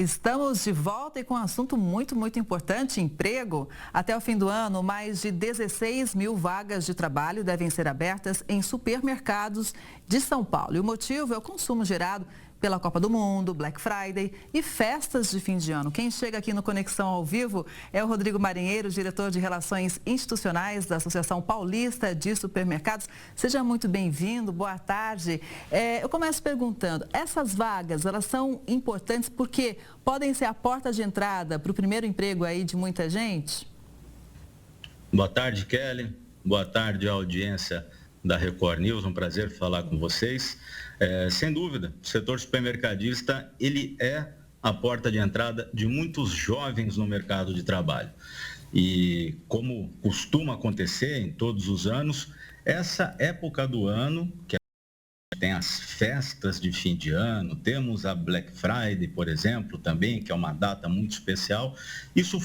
Estamos de volta e com um assunto muito importante, emprego. Até o fim do ano, mais de 16 mil vagas de trabalho devem ser abertas em supermercados de São Paulo. E o motivo é o consumo gerado pela Copa do Mundo, Black Friday e festas de fim de ano. Quem chega aqui no Conexão ao Vivo é o Rodrigo Marinheiro, diretor de Relações Institucionais da Associação Paulista de Supermercados. Seja muito bem-vindo, boa tarde. Eu começo perguntando, essas vagas, elas são importantes porque podem ser a porta de entrada para o primeiro emprego aí de muita gente? Boa tarde, Kelly. Boa tarde, audiência da Record News. Um prazer falar com vocês. Sem dúvida, o setor supermercadista, ele é a porta de entrada de muitos jovens no mercado de trabalho. E como costuma acontecer em todos os anos, essa época do ano, que tem as festas de fim de ano, temos a Black Friday, por exemplo, também, que é uma data muito especial, isso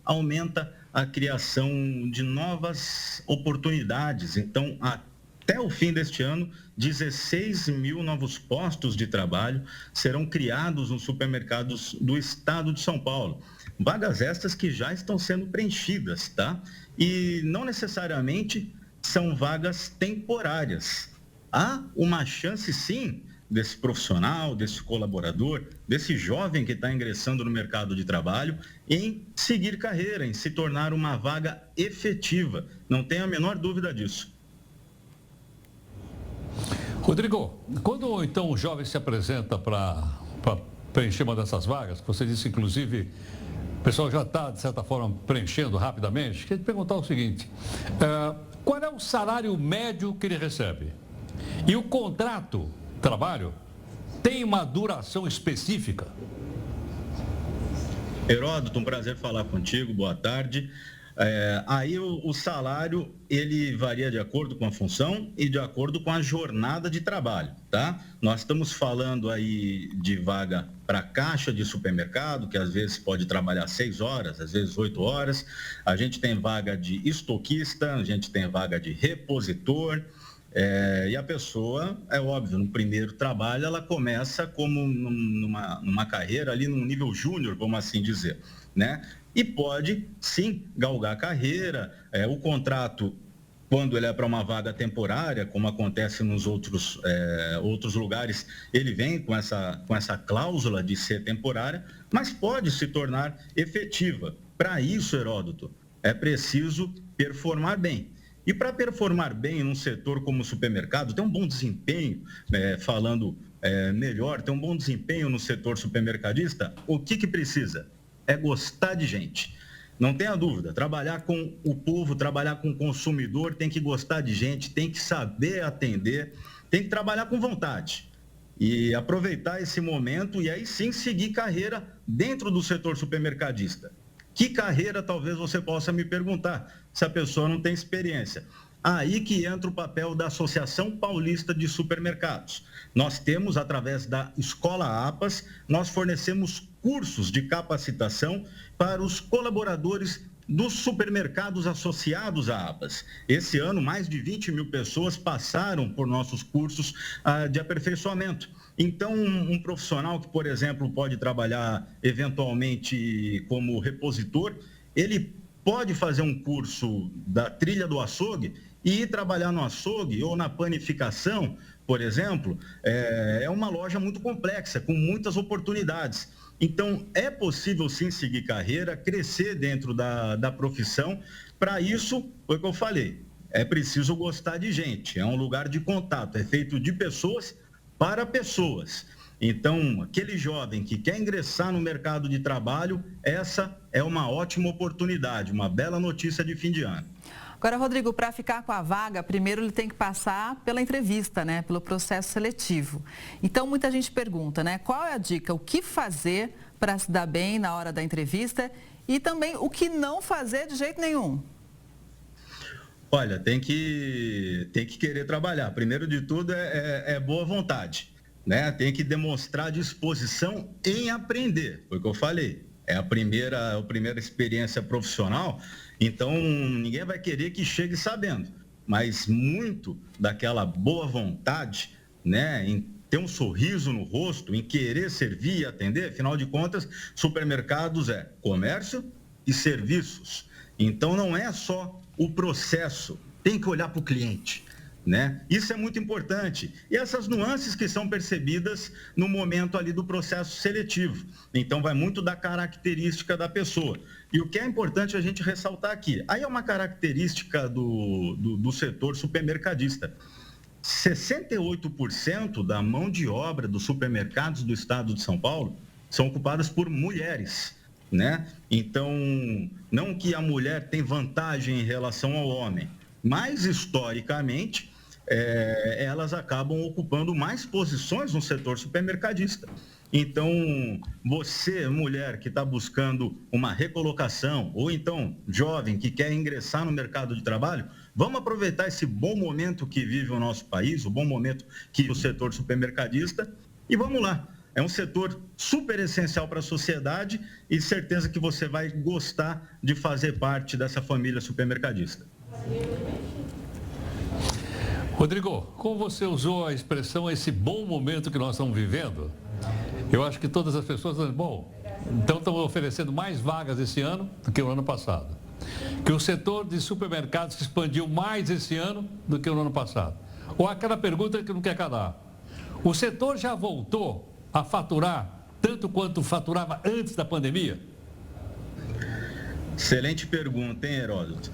aumenta a criação de novas oportunidades. Então, até o fim deste ano, 16 mil novos postos de trabalho serão criados nos supermercados do estado de São Paulo. Vagas estas que já estão sendo preenchidas, tá? E não necessariamente são vagas temporárias. Há uma chance, sim, desse profissional, desse colaborador, desse jovem que está ingressando no mercado de trabalho em seguir carreira, em se tornar uma vaga efetiva. Não tenho a menor dúvida disso. Rodrigo, quando então o jovem se apresenta para preencher uma dessas vagas, você disse inclusive, o pessoal já está, de certa forma, preenchendo rapidamente, queria te perguntar o seguinte, qual é o salário médio que ele recebe? E o contrato de trabalho tem uma duração específica? Heródoto, um prazer falar contigo, boa tarde. Aí o salário, ele varia de acordo com a função e de acordo com a jornada de trabalho, tá? Nós estamos falando aí de vaga para caixa de supermercado, que às vezes pode trabalhar 6 horas, às vezes 8 horas. A gente tem vaga de estoquista, a gente tem vaga de repositor. E a pessoa, é óbvio, no primeiro trabalho, ela começa como numa carreira ali num nível júnior, vamos assim dizer, né? E pode, sim, galgar a carreira. O contrato, quando ele é para uma vaga temporária, como acontece nos outros lugares, ele vem com essa cláusula de ser temporária, mas pode se tornar efetiva. Para isso, Heródoto, é preciso performar bem. E para performar bem num setor como o supermercado, ter um bom desempenho, melhor, ter um bom desempenho no setor supermercadista, o que precisa? É gostar de gente. Não tenha dúvida, trabalhar com o povo, trabalhar com o consumidor, tem que gostar de gente, tem que saber atender, tem que trabalhar com vontade. E aproveitar esse momento e aí sim seguir carreira dentro do setor supermercadista. Que carreira, talvez você possa me perguntar, se a pessoa não tem experiência. Aí que entra o papel da Associação Paulista de Supermercados. Nós temos, através da Escola APAS, nós fornecemos cursos de capacitação para os colaboradores dos supermercados associados à APAS. Esse ano, mais de 20 mil pessoas passaram por nossos cursos de aperfeiçoamento. Então, um profissional que, por exemplo, pode trabalhar eventualmente como repositor, ele pode fazer um curso da trilha do açougue e ir trabalhar no açougue ou na panificação, por exemplo. É uma loja muito complexa, com muitas oportunidades. Então, é possível sim seguir carreira, crescer dentro da profissão. Para isso, foi o que eu falei, é preciso gostar de gente, é um lugar de contato, é feito de pessoas para pessoas. Então, aquele jovem que quer ingressar no mercado de trabalho, essa é uma ótima oportunidade, uma bela notícia de fim de ano. Agora, Rodrigo, para ficar com a vaga, primeiro ele tem que passar pela entrevista, né? Pelo processo seletivo. Então, muita gente pergunta, né? Qual é a dica? O que fazer para se dar bem na hora da entrevista e também o que não fazer de jeito nenhum? Olha, tem que querer trabalhar. Primeiro de tudo é boa vontade, né? Tem que demonstrar disposição em aprender, foi o que eu falei. É a primeira experiência profissional, então ninguém vai querer que chegue sabendo, mas muito daquela boa vontade, né, em ter um sorriso no rosto, em querer servir e atender. Afinal de contas, supermercados é comércio e serviços. Então, não é só o processo, tem que olhar para o cliente, né? Isso é muito importante. E essas nuances que são percebidas no momento ali do processo seletivo. Então, vai muito da característica da pessoa. E o que é importante a gente ressaltar aqui, aí é uma característica do setor supermercadista. 68% da mão de obra dos supermercados do estado de São Paulo são ocupadas por mulheres, né? Então, não que a mulher tem vantagem em relação ao homem, mas historicamente elas acabam ocupando mais posições no setor supermercadista. Então, você, mulher que está buscando uma recolocação, ou então jovem que quer ingressar no mercado de trabalho, vamos aproveitar esse bom momento que vive o nosso país, o bom momento que o setor supermercadista, e vamos lá. É um setor super essencial para a sociedade e certeza que você vai gostar de fazer parte dessa família supermercadista. Rodrigo, como você usou a expressão esse bom momento que nós estamos vivendo, eu acho que todas as pessoas dizem, bom, então estão oferecendo mais vagas esse ano do que o ano passado. Que o setor de supermercados se expandiu mais esse ano do que o ano passado. Ou aquela pergunta que não quer calar. O setor já voltou a faturar tanto quanto faturava antes da pandemia? Excelente pergunta, hein, Heródoto?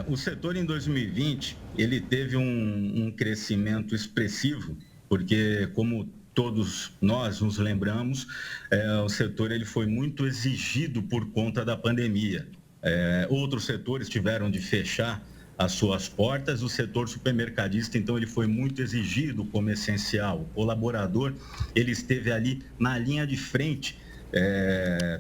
O setor em 2020, ele teve um crescimento expressivo, porque como todos nós nos lembramos, o setor ele foi muito exigido por conta da pandemia. Outros setores tiveram de fechar as suas portas, o setor supermercadista, então, ele foi muito exigido como essencial. O colaborador, ele esteve ali na linha de frente,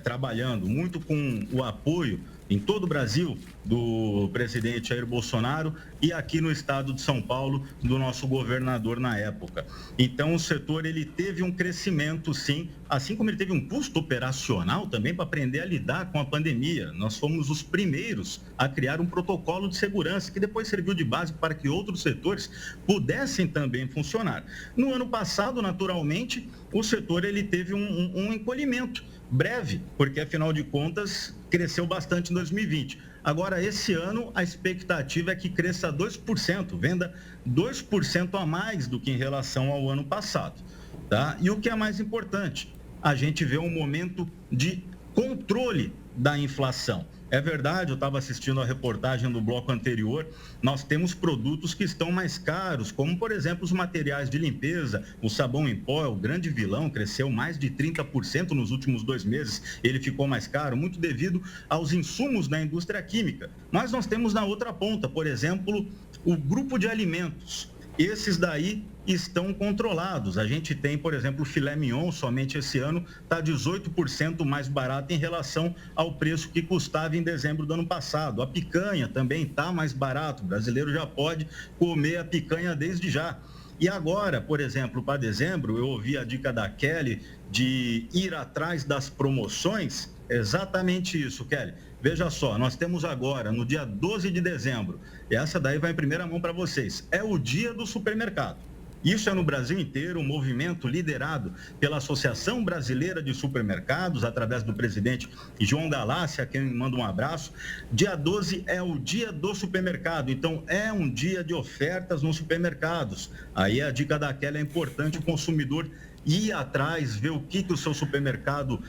trabalhando muito com o apoio em todo o Brasil do presidente Jair Bolsonaro e aqui no estado de São Paulo do nosso governador na época. Então o setor ele teve um crescimento sim, assim como ele teve um custo operacional também para aprender a lidar com a pandemia. Nós fomos os primeiros a criar um protocolo de segurança que depois serviu de base para que outros setores pudessem também funcionar. No ano passado, naturalmente, o setor ele teve um encolhimento breve, porque afinal de contas cresceu bastante em 2020. Agora, esse ano, a expectativa é que cresça 2%, venda 2% a mais do que em relação ao ano passado, tá? E o que é mais importante, a gente vê um momento de controle da inflação. É verdade, eu estava assistindo a reportagem do bloco anterior, nós temos produtos que estão mais caros, como, por exemplo, os materiais de limpeza, o sabão em pó é o grande vilão, cresceu mais de 30% nos últimos 2 meses, ele ficou mais caro, muito devido aos insumos da indústria química. Mas nós temos na outra ponta, por exemplo, o grupo de alimentos. Esses daí estão controlados. A gente tem, por exemplo, o filé mignon, somente esse ano, está 18% mais barato em relação ao preço que custava em dezembro do ano passado. A picanha também está mais barato. O brasileiro já pode comer a picanha desde já. E agora, por exemplo, para dezembro, eu ouvi a dica da Kelly de ir atrás das promoções. Exatamente isso, Kelly. Veja só, nós temos agora, no dia 12 de dezembro, e essa daí vai em primeira mão para vocês, é o dia do supermercado. Isso é no Brasil inteiro, um movimento liderado pela Associação Brasileira de Supermercados, através do presidente João Galassi, a quem manda um abraço. Dia 12 é o dia do supermercado, então é um dia de ofertas nos supermercados. Aí a dica daquela é importante o consumidor ir atrás, ver o que o seu supermercado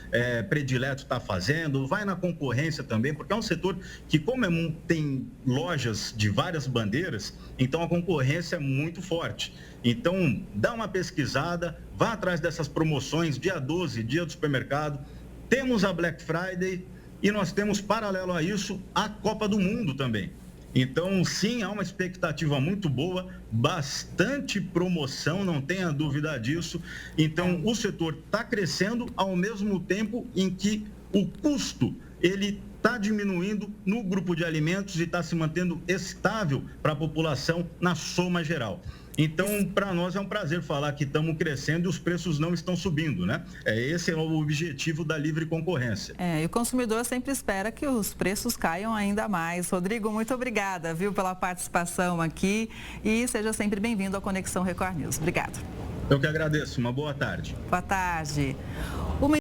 predileto está fazendo, vai na concorrência também, porque é um setor que, como tem lojas de várias bandeiras, então a concorrência é muito forte. Então, dá uma pesquisada, vá atrás dessas promoções, dia 12, dia do supermercado, temos a Black Friday e nós temos, paralelo a isso, a Copa do Mundo também. Então, sim, há uma expectativa muito boa, bastante promoção, não tenha dúvida disso. Então, o setor está crescendo ao mesmo tempo em que o custo, ele está diminuindo no grupo de alimentos e está se mantendo estável para a população na soma geral. Então, para nós é um prazer falar que estamos crescendo e os preços não estão subindo, né? Esse é o objetivo da livre concorrência. E o consumidor sempre espera que os preços caiam ainda mais. Rodrigo, muito obrigada, viu, pela participação aqui e seja sempre bem-vindo à Conexão Record News. Obrigada. Eu que agradeço. Uma boa tarde. Boa tarde.